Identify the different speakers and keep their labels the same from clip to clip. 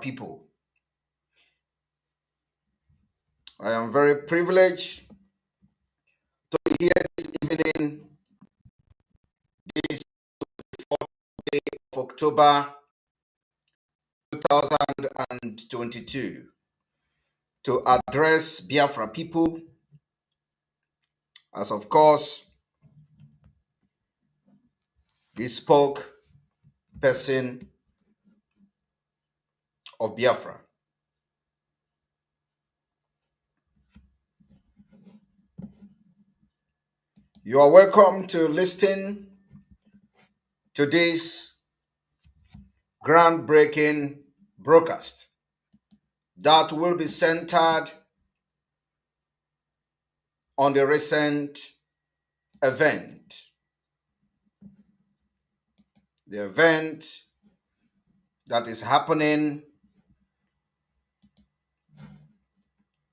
Speaker 1: people. I am very privileged to be here this evening, this 4th day of October 2022, to address Biafra people as, of course, the spokesperson of Biafra. You are welcome to listen to this groundbreaking broadcast that will be centered on the recent event. The event that is happening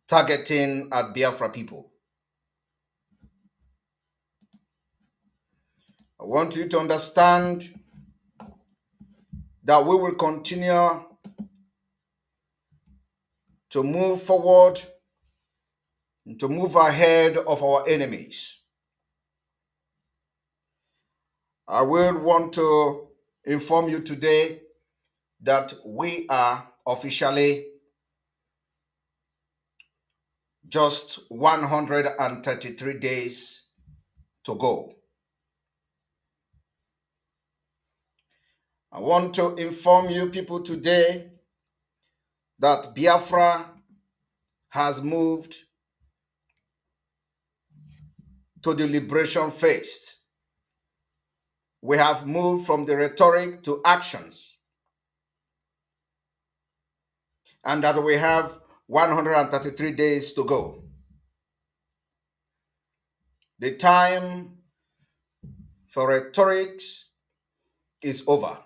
Speaker 1: targeting at Biafra people. I want you to understand that we will continue to move forward and to move ahead of our enemies. I will want to inform you today that we are officially just 133 days to go. I want to inform you people today that Biafra has moved to the liberation phase. We have moved from the rhetoric to actions, and that we have 133 days to go. The time for rhetoric is over.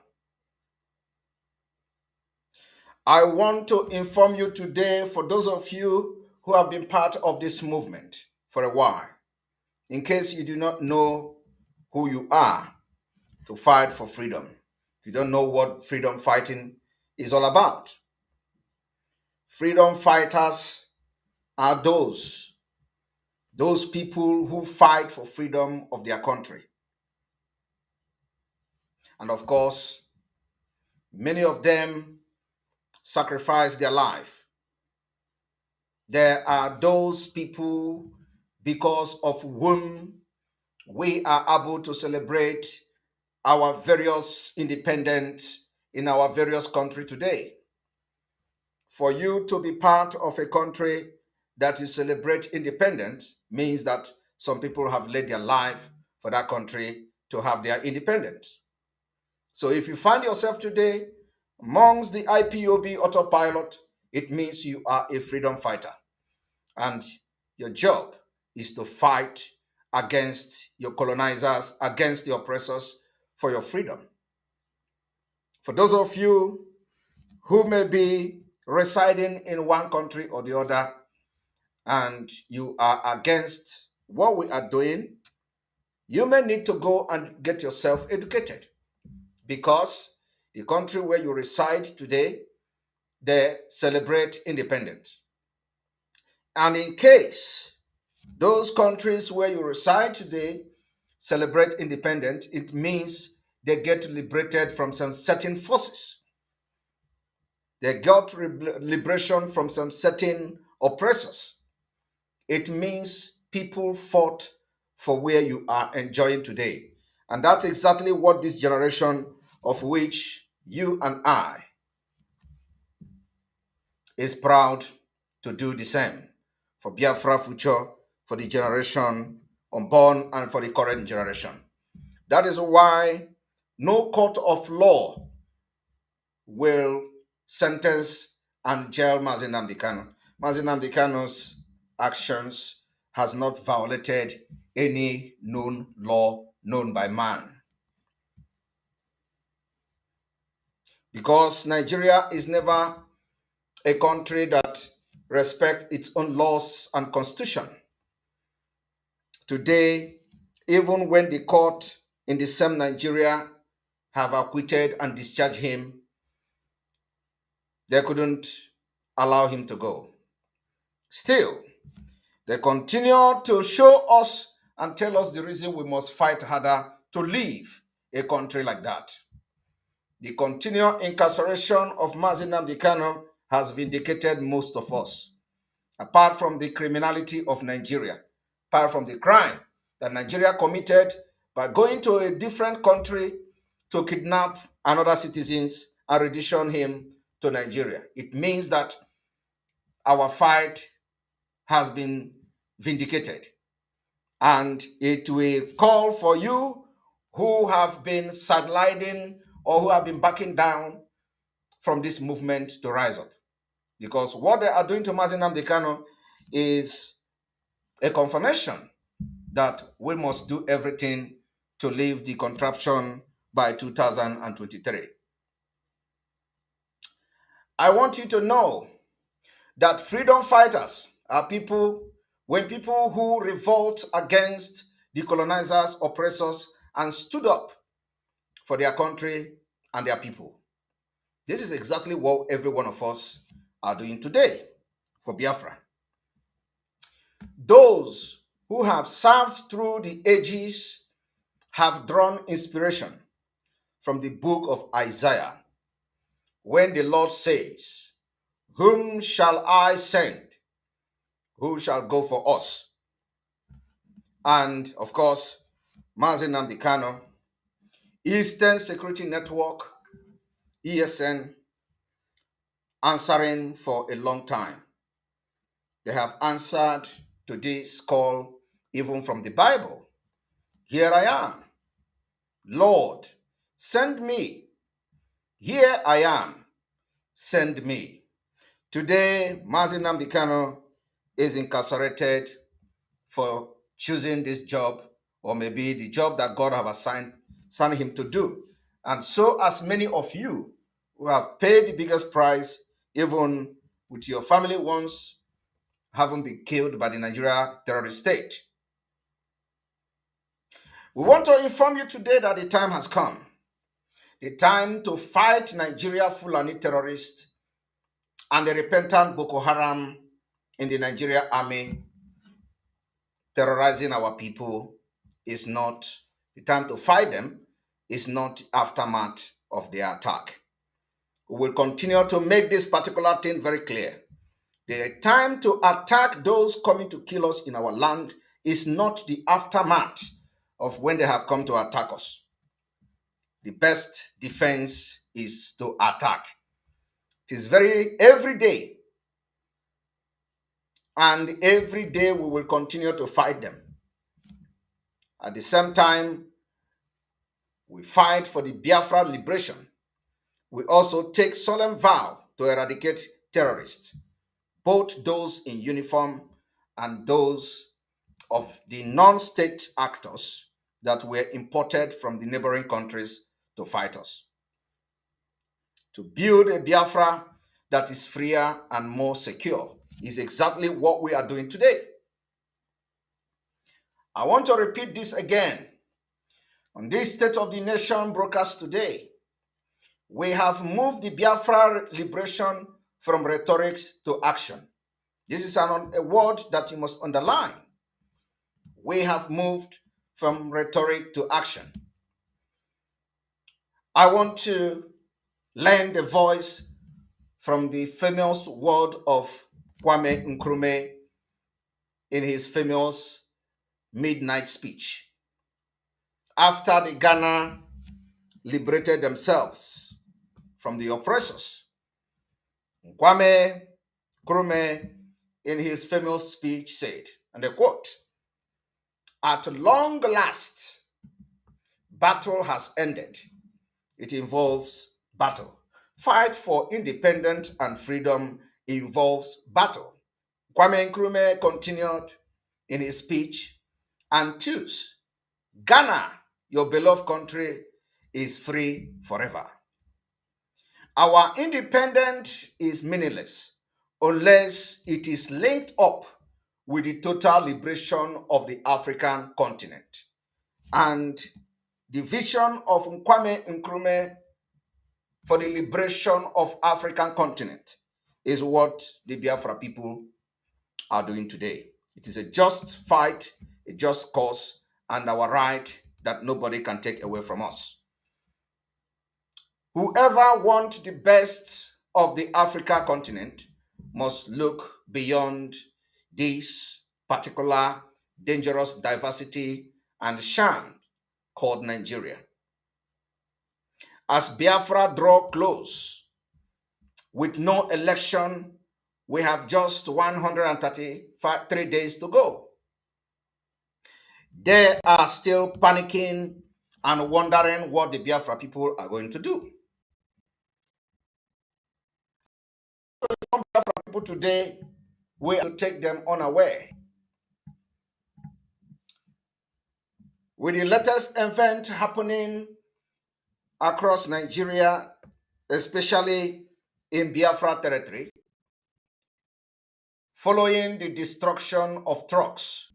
Speaker 1: I want to inform you today, for those of you who have been part of this movement for a while, in case you do not know who you are, to fight for freedom. If you don't know what freedom fighting is all about, freedom fighters are those people who fight for freedom of their country. And of course, many of them sacrifice their life. There are those people because of whom we are able to celebrate our various independence in our various countries today. For you to be part of a country that you celebrate independence means that some people have laid their life for that country to have their independence. So if you find yourself today amongst the IPOB autopilot, it means you are a freedom fighter. And your job is to fight against your colonizers, against the oppressors for your freedom. For those of you who may be residing in one country or the other, and you are against what we are doing, you may need to go and get yourself educated, because the country where you reside today, they celebrate independence. And in case those countries where you reside today celebrate independence, it means they get liberated from some certain forces. They got liberation from some certain oppressors. It means people fought for where you are enjoying today. And that's exactly what this generation, of which you and I, is proud to do the same for Biafra future, for the generation unborn, and for the current generation. That is why no court of law will sentence and jail Mazi Nnamdi Kanu. Mazi Nnamdi Kanu's actions has not violated any known law known by man. Because Nigeria is never a country that respects its own laws and constitution. Today, even when the court in the same Nigeria have acquitted and discharged him, They couldn't allow him to go. Still, they continue to show us and tell us the reason we must fight harder to leave a country like that. The continual incarceration of Mazi Nnamdi Kanu has vindicated most of us. Apart from the criminality of Nigeria, apart from the crime that Nigeria committed by going to a different country to kidnap another citizens and return him to Nigeria. It means that our fight has been vindicated. And it will call for you who have been sidelining or who have been backing down from this movement to rise up. Because what they are doing to Mazi Nnamdi Kanu is a confirmation that we must do everything to leave the contraption by 2023. I want you to know that freedom fighters are people who revolt against the colonizers, oppressors, and stood up for their country and their people. This is exactly what every one of us are doing today for Biafra. Those who have served through the ages have drawn inspiration from the book of Isaiah when the Lord says, "Whom shall I send? Who shall go for us?" And of course, Mazi Nnamdi Kanu, Eastern Security Network, ESN, answering for a long time. They have answered to this call even from the Bible. Here I am. Lord, send me. Here I am. Send me. Today, Mazi Nnamdi Kanu is incarcerated for choosing this job, or maybe the job that God have assigned him to do. And so as many of you who have paid the biggest price, even with your family ones, haven't been killed by the Nigeria terrorist state. We want to inform you today that the time has come. The time to fight Nigeria Fulani terrorists and the repentant Boko Haram in the Nigeria army terrorizing our people is not the time to fight them, is not aftermath of their attack. We will continue to make this particular thing very clear. The time to attack those coming to kill us in our land is not the aftermath of when they have come to attack us. The best defense is to attack. It is every day, and every day we will continue to fight them. At the same time, we fight for the Biafra liberation. We also take solemn vow to eradicate terrorists, both those in uniform and those of the non-state actors that were imported from the neighboring countries to fight us. To build a Biafra that is freer and more secure is exactly what we are doing today. I want to repeat this again. On this State of the Nation broadcast today, we have moved the Biafra liberation from rhetoric to action. This is a word that you must underline. We have moved from rhetoric to action. I want to lend a voice from the famous word of Kwame Nkrumah in his famous midnight speech. After the Ghana liberated themselves from the oppressors, Kwame Nkrumah in his famous speech said, and I quote, "At long last, battle has ended. It involves battle. Fight for independence and freedom involves battle." Kwame Nkrumah continued in his speech, and choose, Ghana, your beloved country, is free forever. Our independence is meaningless unless it is linked up with the total liberation of the African continent. And the vision of Kwame Nkrumah for the liberation of African continent is what the Biafra people are doing today. It is a just fight, a just cause, and our right that nobody can take away from us. Whoever wants the best of the Africa continent must look beyond this particular dangerous diversity and sham called Nigeria. As Biafra draw close with no election, we have just 133 days to go. They are still panicking and wondering what the Biafra people are going to do. Some Biafra people today, we have to take them unaware. With the latest event happening across Nigeria, especially in Biafra territory, following the destruction of trucks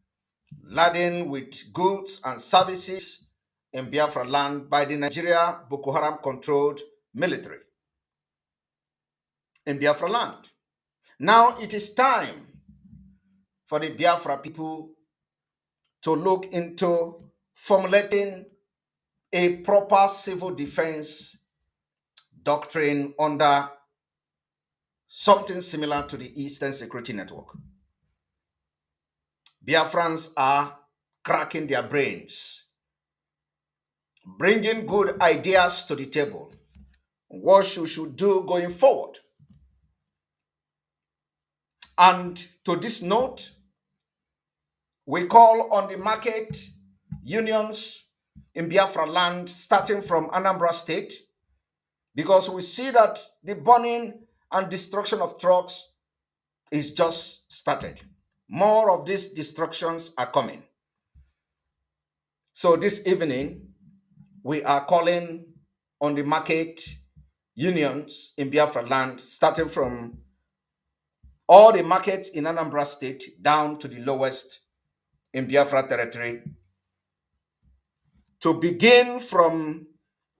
Speaker 1: laden with goods and services in Biafra land by the Nigeria Boko Haram controlled military in Biafra land. Now it is time for the Biafra people to look into formulating a proper civil defense doctrine under something similar to the Eastern Security Network. Biafrans are cracking their brains, bringing good ideas to the table, what you should do going forward. And to this note, we call on the market unions in Biafra land, starting from Anambra State, because we see that the burning and destruction of trucks is just started. More of these destructions are coming. So this evening, we are calling on the market unions in Biafra land, starting from all the markets in Anambra State down to the lowest in Biafra territory, to begin from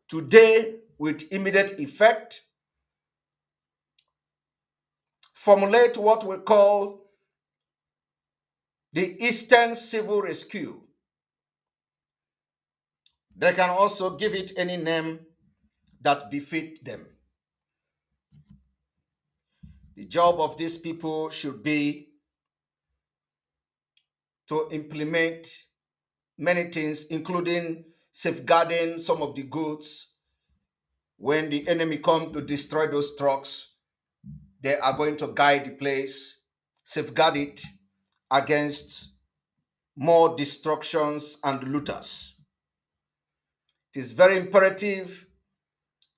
Speaker 1: today with immediate effect, formulate what we call the Eastern Civil Rescue. They can also give it any name that befit them. The job of these people should be to implement many things, including safeguarding some of the goods. When the enemy come to destroy those trucks, they are going to guide the place, safeguard it against more destructions and looters. It is very imperative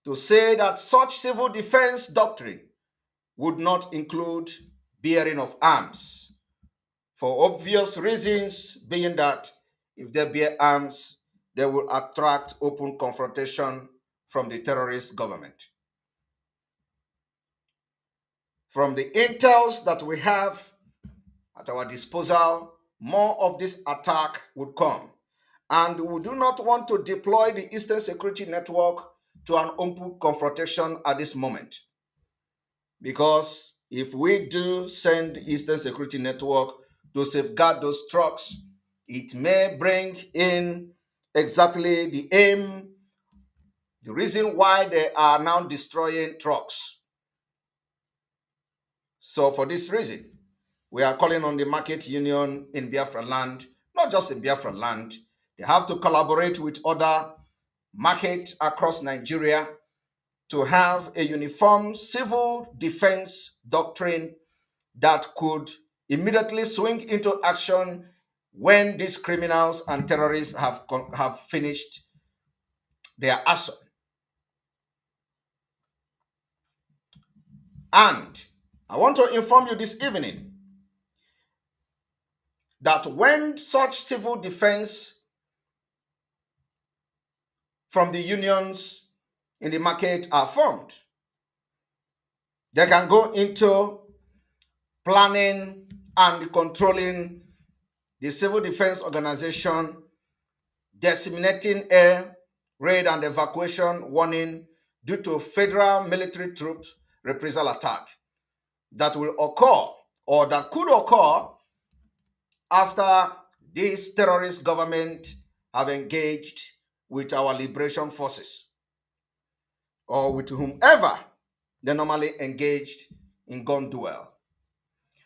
Speaker 1: to say that such civil defense doctrine would not include bearing of arms, for obvious reasons, being that if they bear arms, they will attract open confrontation from the terrorist government. From the intels that we have at our disposal, more of this attack would come. And we do not want to deploy the Eastern Security Network to an open confrontation at this moment. Because if we do send the Eastern Security Network to safeguard those trucks, it may bring in exactly the aim, the reason why they are now destroying trucks. So for this reason, we are calling on the market union in Biafra land, not just in Biafra land. They have to collaborate with other markets across Nigeria to have a uniform civil defense doctrine that could immediately swing into action when these criminals and terrorists have finished their assault. And I want to inform you this evening that when such civil defense from the unions in the market are formed, they can go into planning and controlling the civil defense organization, disseminating air raid and evacuation warning due to federal military troops reprisal attack that will occur or that could occur after this terrorist government have engaged with our liberation forces or with whomever they normally engaged in gun duel.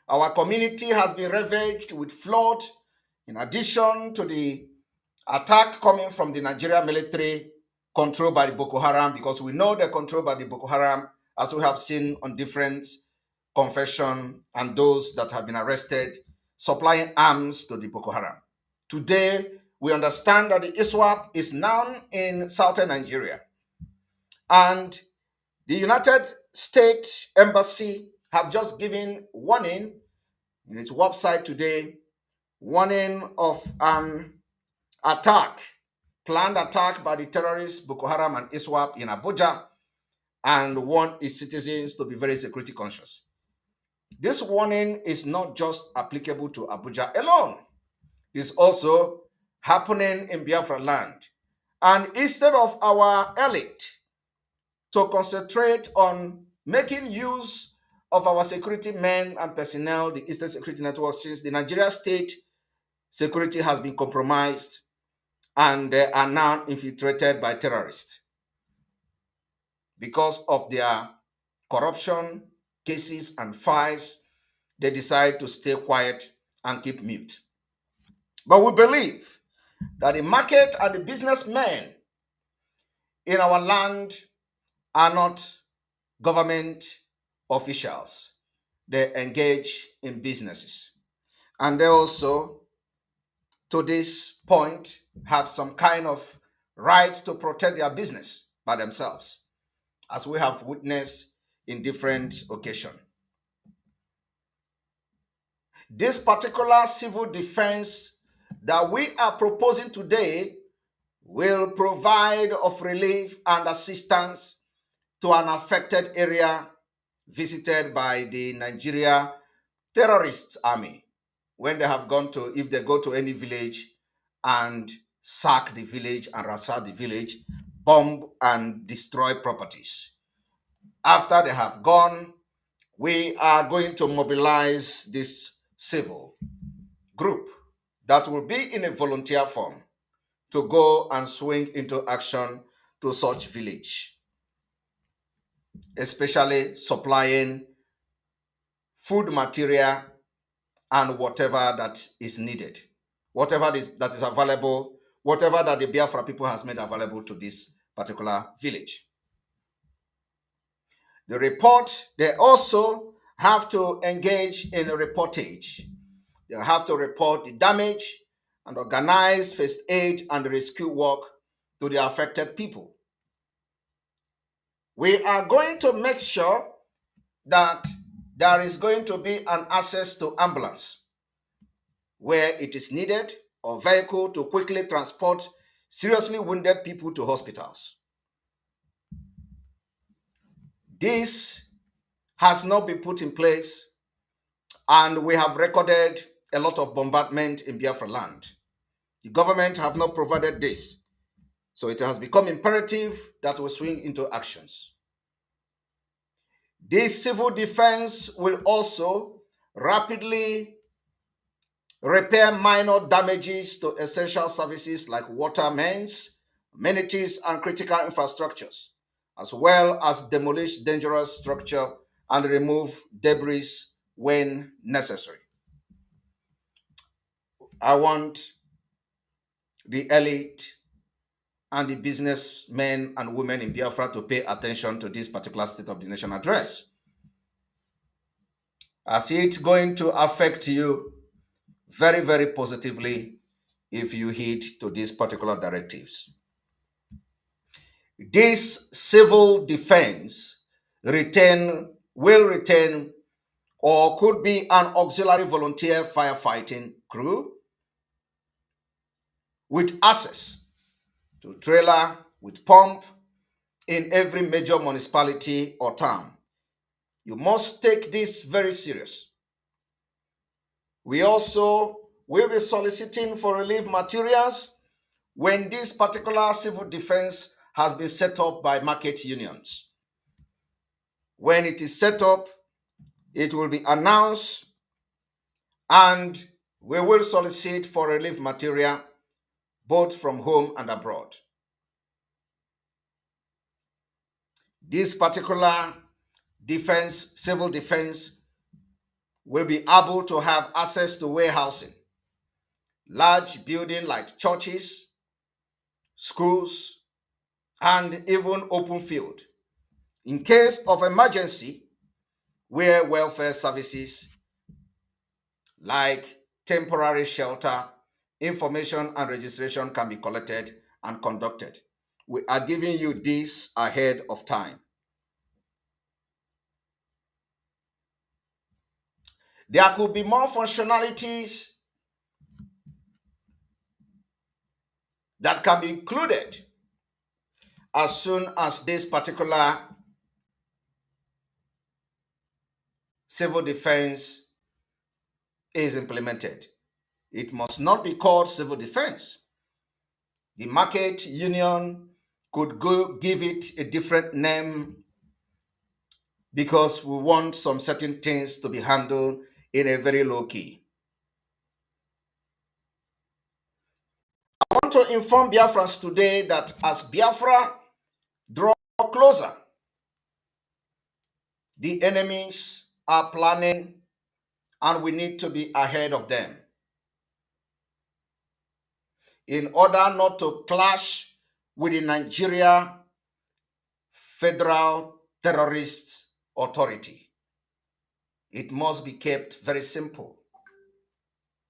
Speaker 1: Our community has been ravaged with flood in addition to the attack coming from the Nigeria military controlled by the Boko Haram, because we know they're controlled by the Boko Haram, as we have seen on different confession and those that have been arrested supplying arms to the Boko Haram. Today, we understand that the ISWAP is now in southern Nigeria, and the United States Embassy have just given warning in its website today, warning of an attack, planned attack by the terrorists Boko Haram and ISWAP in Abuja, and warn its citizens to be very security conscious. This warning is not just applicable to Abuja alone. It's also happening in Biafra land. And instead of our elite to concentrate on making use of our security men and personnel, the Eastern Security Network, since the Nigeria state security has been compromised and they are now infiltrated by terrorists because of their corruption cases and files, they decide to stay quiet and keep mute. But we believe that the market and the businessmen in our land are not government officials. They engage in businesses. And they also, to this point, have some kind of right to protect their business by themselves, as we have witnessed in different occasions. This particular civil defense that we are proposing today will provide of relief and assistance to an affected area visited by the Nigeria terrorist army when they have gone to, if they go to any village and sack the village and ransack the village, bomb and destroy properties. After they have gone, we are going to mobilize this civil group that will be in a volunteer form to go and swing into action to such village, especially supplying food material and whatever that is needed, whatever that is available, whatever that the Biafra people has made available to this particular village. The report, they also have to engage in a reportage. They have to report the damage and organize first aid and rescue work to the affected people. We are going to make sure that there is going to be an access to ambulance where it is needed, or vehicle to quickly transport seriously wounded people to hospitals. This has not been put in place, and we have recorded a lot of bombardment in Biafra land. The government have not provided this, so it has become imperative that we swing into actions. This civil defense will also rapidly repair minor damages to essential services like water mains, amenities, and critical infrastructures, as well as demolish dangerous structure and remove debris when necessary. I want the elite and the businessmen and women in Biafra to pay attention to this particular State of the Nation address, as it's going to affect you very, very positively if you heed to these particular directives. This civil defense will retain or could be an auxiliary volunteer firefighting crew with access to trailer with pump in every major municipality or town. You must take this very serious. We also will be soliciting for relief materials when this particular civil defense has been set up by market unions. When it is set up, it will be announced and we will solicit for relief material both from home and abroad. This particular defense, civil defense, will be able to have access to warehousing, large buildings like churches, schools, and even open field. In case of emergency, where welfare services like temporary shelter, information and registration can be collected and conducted. We are giving you this ahead of time. There could be more functionalities that can be included as soon as this particular civil defense is implemented. It must not be called civil defense. The market union could go give it a different name because we want some certain things to be handled in a very low key. I want to inform Biafrans today that as Biafra draw closer, the enemies are planning and we need to be ahead of them. In order not to clash with the Nigeria Federal Terrorist Authority, it must be kept very simple.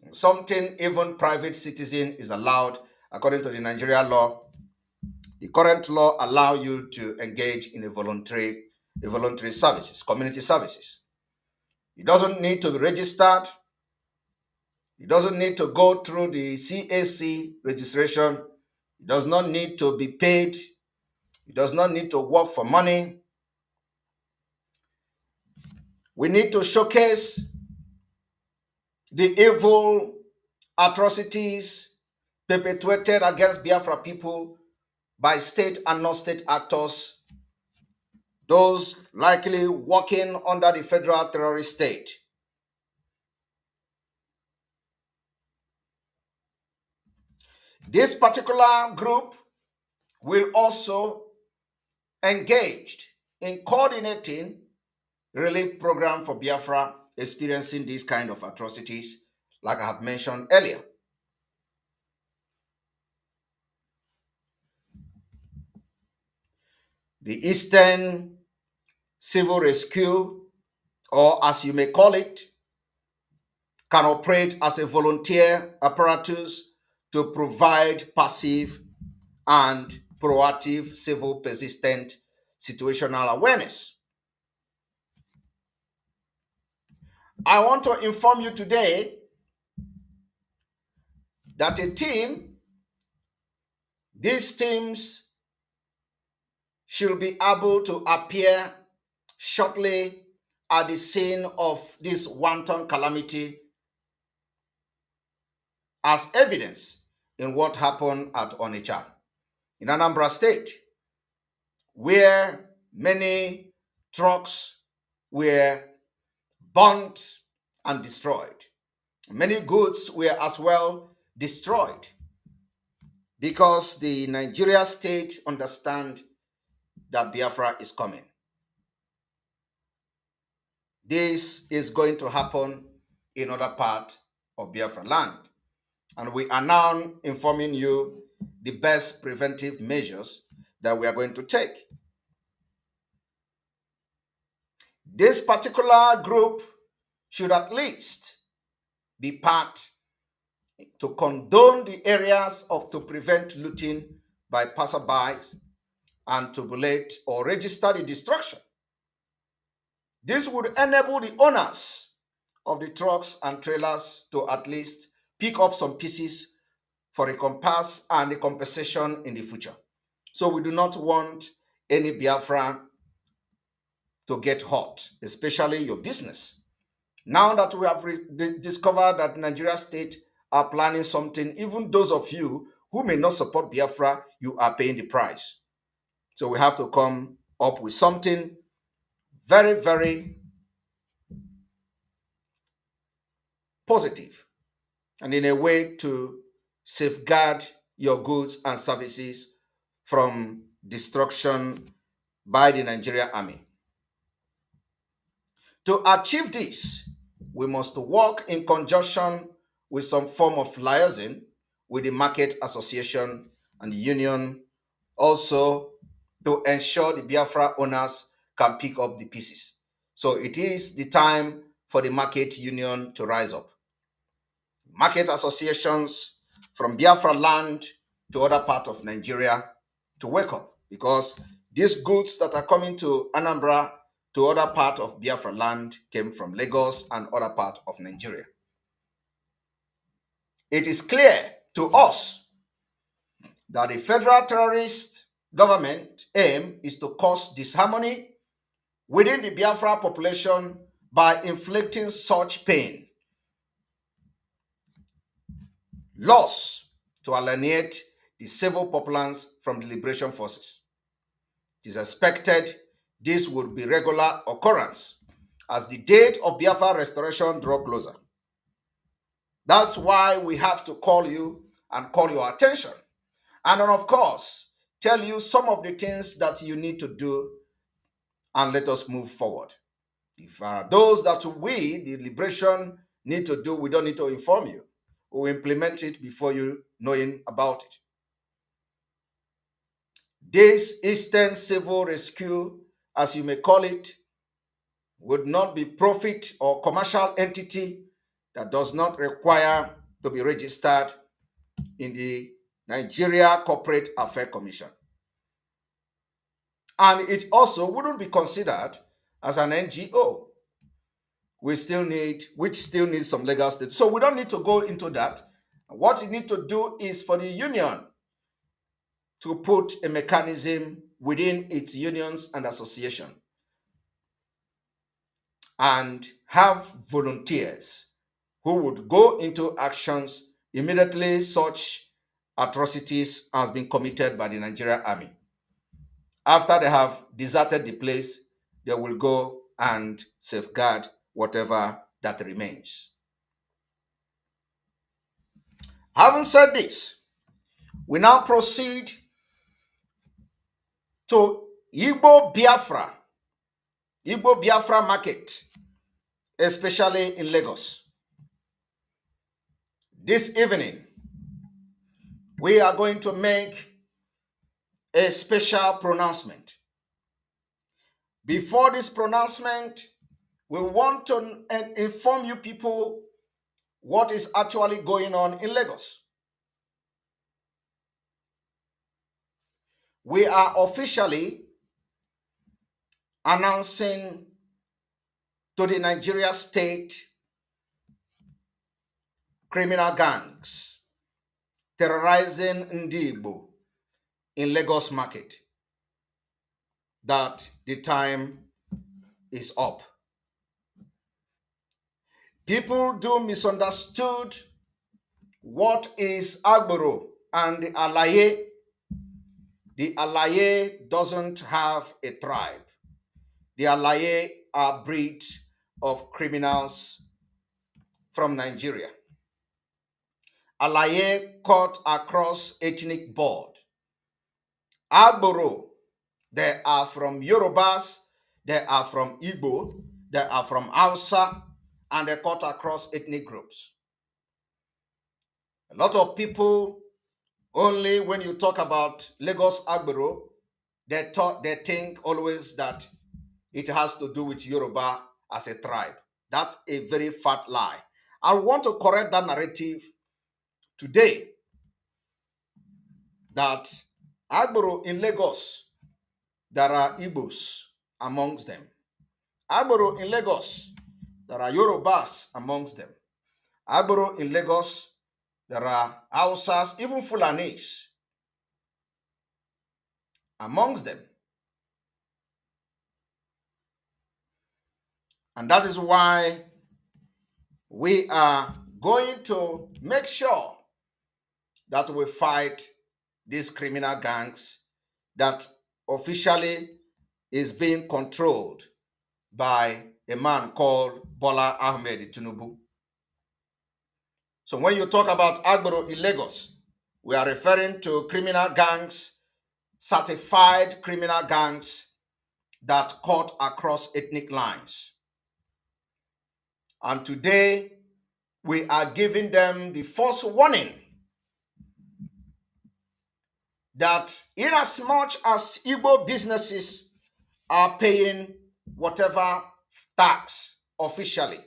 Speaker 1: Something even private citizen is allowed according to the Nigeria law. The current law allows you to engage in a voluntary services, community services. It doesn't need to be registered. It doesn't need to go through the CAC registration. It does not need to be paid. It does not need to work for money. We need to showcase the evil atrocities perpetuated against Biafra people by state and non-state actors, those likely working under the federal terrorist state. This particular group will also engage in coordinating relief program for Biafra experiencing these kind of atrocities, like I have mentioned earlier. The Eastern Civil Rescue, or as you may call it, can operate as a volunteer apparatus to provide passive and proactive civil persistent situational awareness. I want to inform you today that these teams should be able to appear shortly at the scene of this wanton calamity as evidence in what happened at Onitsha in Anambra State, where many trucks were burnt and destroyed. Many goods were as well destroyed because the Nigeria state understand that Biafra is coming. This is going to happen in other part of Biafra land. And we are now informing you the best preventive measures that we are going to take. This particular group should at least be part to condone the areas to prevent looting by passerbys and to bullet or register the destruction. This would enable the owners of the trucks and trailers to at least pick up some pieces for a compass and a compensation in the future. So we do not want any Biafran to get hurt, especially your business. Now that we have discovered that Nigeria state are planning something, even those of you who may not support Biafra, you are paying the price. So we have to come up with something very, very positive and in a way to safeguard your goods and services from destruction by the Nigerian army. To achieve this, we must work in conjunction with some form of liaison with the market association and the union, also to ensure the Biafra owners can pick up the pieces. So it is the time for the market union to rise up. Market associations from Biafra land to other part of Nigeria to wake up, because these goods that are coming to Anambra to other part of Biafra land came from Lagos and other part of Nigeria. It is clear to us that the federal terrorist government aim is to cause disharmony within the Biafra population by inflicting such pain, loss, to alienate the civil populace from the liberation forces. It is expected this would be regular occurrence as the date of Biafra restoration draw closer. That's why we have to call you and call your attention. And then, of course, tell you some of the things that you need to do and let us move forward. If those that we, the liberation, need to do, we don't need to inform you. We'll implement it before you knowing about it. This Eastern Civil Rescue, as you may call it, would not be profit or commercial entity that does not require to be registered in the Nigeria Corporate Affairs Commission. And it also wouldn't be considered as an NGO. Which still needs some legal status. So we don't need to go into that. What you need to do is for the union to put a mechanism within its unions and association and have volunteers who would go into actions immediately such atrocities has been committed by the Nigerian army. After they have deserted the place, they will go and safeguard whatever that remains. Having said this, we now proceed to Igbo Biafra market, especially in Lagos. This evening, we are going to make a special pronouncement. Before this pronouncement, we want to inform you people what is actually going on in Lagos. We are officially announcing to the Nigeria state criminal gangs terrorizing Ndigbo in Lagos market that the time is up. People do misunderstood what is Agboro and the Alaye. The Alaye doesn't have a tribe. The Alaye are breed of criminals from Nigeria. Alaye cut across ethnic board. Agboro, they are from Yorubas, they are from Igbo, they are from Hausa, and they cut across ethnic groups. A lot of people, only when you talk about Lagos Agboro, they think always that it has to do with Yoruba as a tribe. That's a very fat lie. I want to correct that narrative today that Agboro in Lagos, there are Igbos amongst them. Agboro in Lagos, there are Yorubas amongst them. Agboro in Lagos, there are Hausas, even Fulanis amongst them. And that is why we are going to make sure that we fight these criminal gangs that officially is being controlled by a man called Bola Ahmed Tinubu. So when you talk about Agbero in Lagos, we are referring to criminal gangs, certified criminal gangs that cut across ethnic lines. And today, we are giving them the first warning that in as much as Igbo businesses are paying whatever tax officially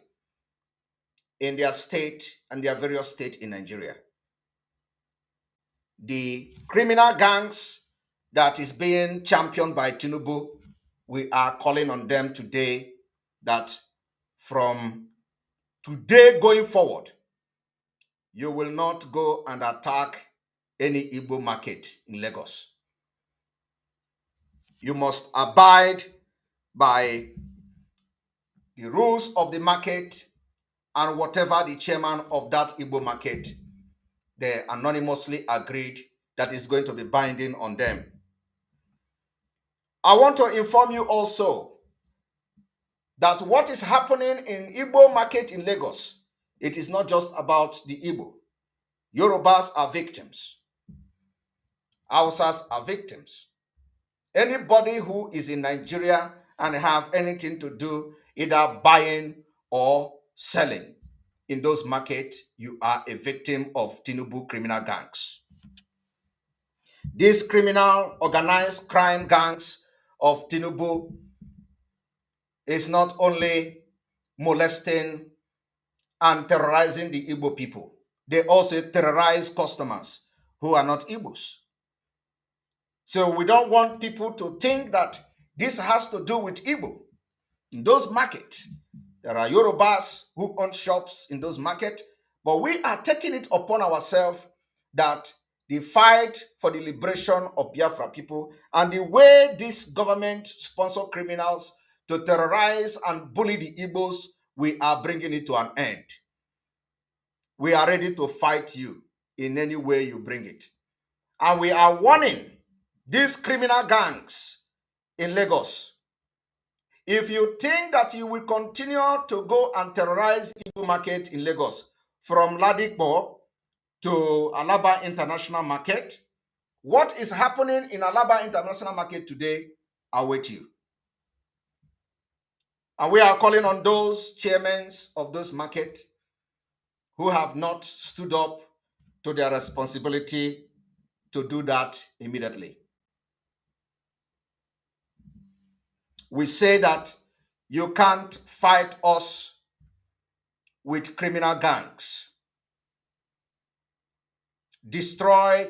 Speaker 1: in their state and their various states in Nigeria, the criminal gangs that is being championed by Tinubu, we are calling on them today that from today going forward, you will not go and attack any Igbo market in Lagos. You must abide by the rules of the market and whatever the chairman of that Igbo market, they anonymously agreed that is going to be binding on them. I want to inform you also that what is happening in Igbo market in Lagos, it is not just about the Igbo. Yorubas are victims. Hausas are victims. Anybody who is in Nigeria and have anything to do either buying or selling in those markets, you are a victim of Tinubu criminal gangs. These criminal organized crime gangs of Tinubu is not only molesting and terrorizing the Igbo people, they also terrorize customers who are not Igbos. So we don't want people to think that this has to do with Igbo. In those markets, there are Yorubas who own shops in those markets, but we are taking it upon ourselves that the fight for the liberation of Biafra people and the way this government sponsor criminals to terrorize and bully the Igbos, we are bringing it to an end. We are ready to fight you in any way you bring it. And we are warning these criminal gangs in Lagos, if you think that you will continue to go and terrorize Igbo market in Lagos from Ladipo to Alaba International Market, what is happening in Alaba International Market today await you. And we are calling on those chairmen of those markets who have not stood up to their responsibility to do that immediately. We say that you can't fight us with criminal gangs, destroy,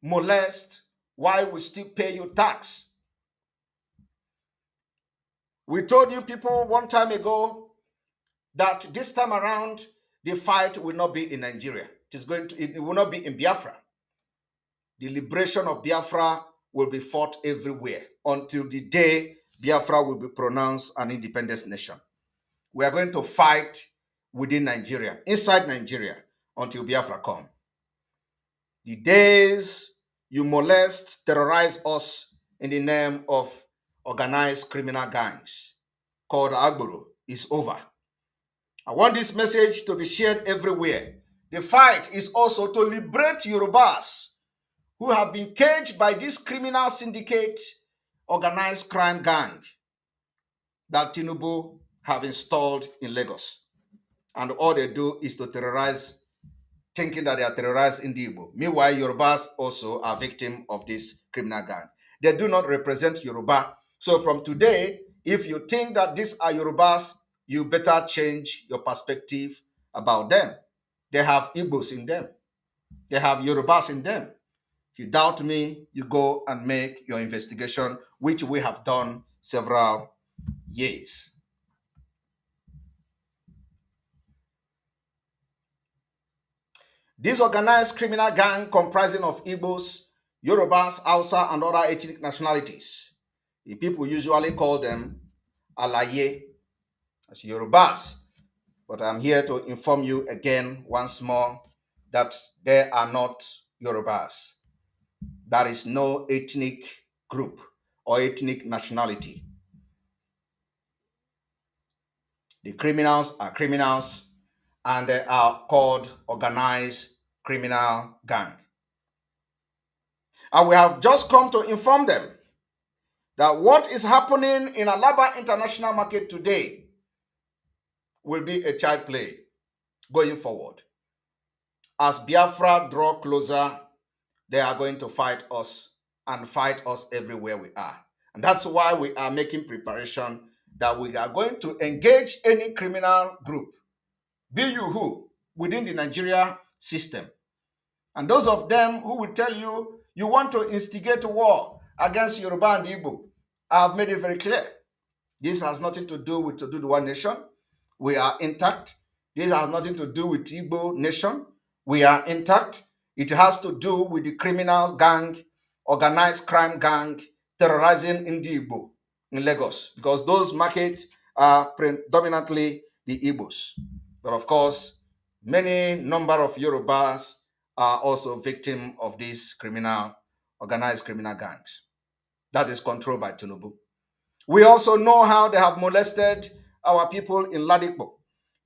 Speaker 1: molest, while we still pay you tax. We told you people one time ago that this time around, the fight will not be in Nigeria. It will not be in Biafra. The liberation of Biafra will be fought everywhere until the day Biafra will be pronounced an independent nation. We are going to fight within Nigeria, inside Nigeria, until Biafra comes. The days you molest, terrorize us in the name of organized criminal gangs called Agboro is over. I want this message to be shared everywhere. The fight is also to liberate Yorubas who have been caged by this criminal syndicate, organized crime gang that Tinubu have installed in Lagos. And all they do is to terrorize, thinking that they are terrorizing the Igbo. Meanwhile, Yorubas also are victims of this criminal gang. They do not represent Yoruba. So from today, if you think that these are Yorubas, you better change your perspective about them. They have Igbos in them. They have Yorubas in them. If you doubt me, you go and make your investigation, which we have done several years. This organized criminal gang comprising of Igbos, Yorubas, Hausa, and other ethnic nationalities. The people usually call them Alaye, as Yorubas. But I'm here to inform you again once more that they are not Yorubas. There is no ethnic group or ethnic nationality. The criminals are criminals and they are called organized criminal gang. And we have just come to inform them that what is happening in Alaba International Market today will be a child play going forward. As Biafra draw closer, they are going to fight us and fight us everywhere we are. And that's why we are making preparation that we are going to engage any criminal group, be you who, within the Nigeria system. And those of them who will tell you you want to instigate war against Yoruba and Igbo, I have made it very clear. This has nothing to do with to do the one nation. We are intact. This has nothing to do with Igbo nation. We are intact. It has to do with the criminal gang, organized crime gang, terrorizing in the Igbo in Lagos, because those markets are predominantly the Igbos. But of course, many number of Yorubas are also victim of these criminal, organized criminal gangs. That is controlled by Tinubu. We also know how they have molested our people in Ladipo.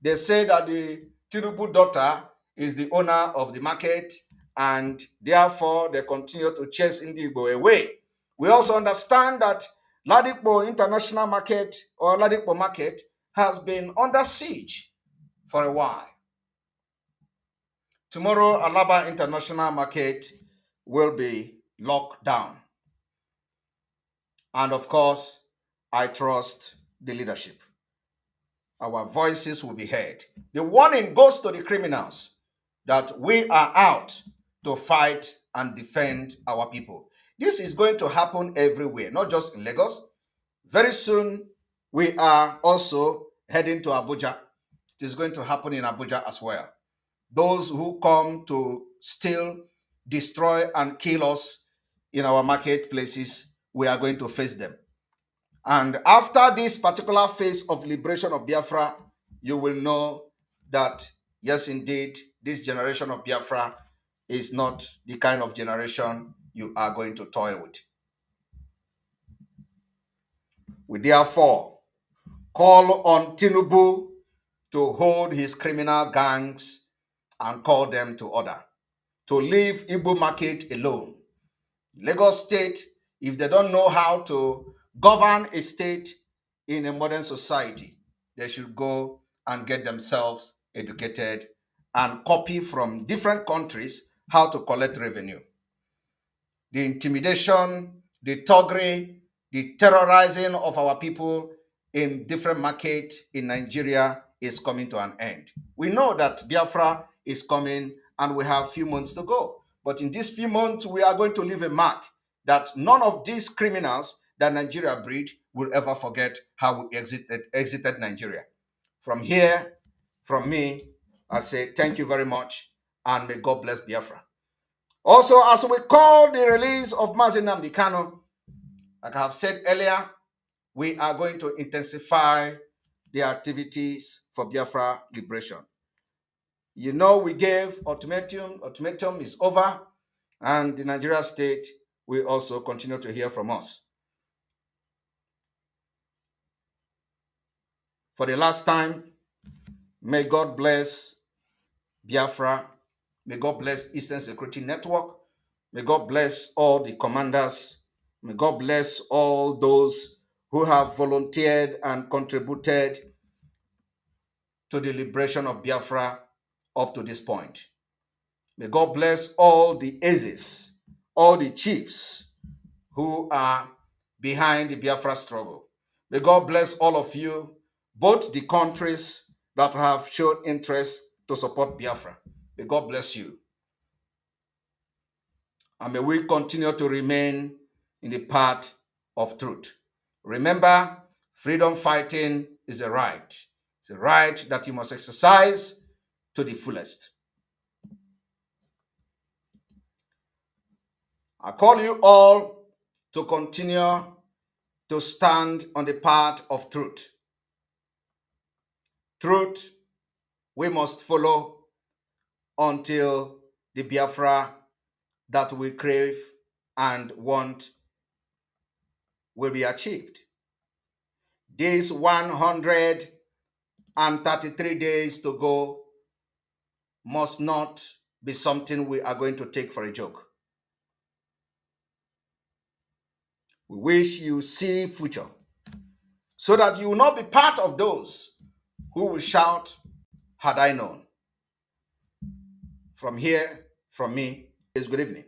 Speaker 1: They say that the Tinubu daughter is the owner of the market, and therefore they continue to chase Indigo away. We also understand that Ladipo International Market or Ladipo Market has been under siege for a while. Tomorrow, Alaba International Market will be locked down. And of course, I trust the leadership. Our voices will be heard. The warning goes to the criminals that we are out to fight and defend our people. This is going to happen everywhere, not just in Lagos. Very soon, we are also heading to Abuja. It is going to happen in Abuja as well. Those who come to steal, destroy, and kill us in our marketplaces, we are going to face them. And after this particular phase of liberation of Biafra, you will know that, yes, indeed, this generation of Biafra is not the kind of generation you are going to toy with. We therefore call on Tinubu to hold his criminal gangs and call them to order, to leave Igbo market alone. Lagos State, if they don't know how to govern a state in a modern society, they should go and get themselves educated and copy from different countries how to collect revenue. The intimidation, the thuggery, the terrorizing of our people in different markets in Nigeria is coming to an end. We know that Biafra is coming and we have a few months to go. But in these few months, we are going to leave a mark that none of these criminals that Nigeria breed will ever forget how we exited Nigeria. From here, from me, I say thank you very much and may God bless Biafra. Also, as we call the release of Mazi Nnamdi Kanu, like I have said earlier, we are going to intensify the activities for Biafra liberation. You know, we gave ultimatum. Ultimatum is over, and the Nigeria state will also continue to hear from us. For the last time, may God bless Biafra. May God bless Eastern Security Network. May God bless all the commanders. May God bless all those who have volunteered and contributed to the liberation of Biafra up to this point. May God bless all the aces, all the chiefs who are behind the Biafra struggle. May God bless all of you, both the countries that have shown interest to support Biafra. May God bless you. And may we continue to remain in the path of truth. Remember, freedom fighting is a right. It's a right that you must exercise to the fullest. I call you all to continue to stand on the path of truth. Truth we must follow until the Biafra that we crave and want will be achieved. These 133 days to go must not be something we are going to take for a joke. We wish you see future so that you will not be part of those who will shout, "Had I known." From here, from me, is good evening.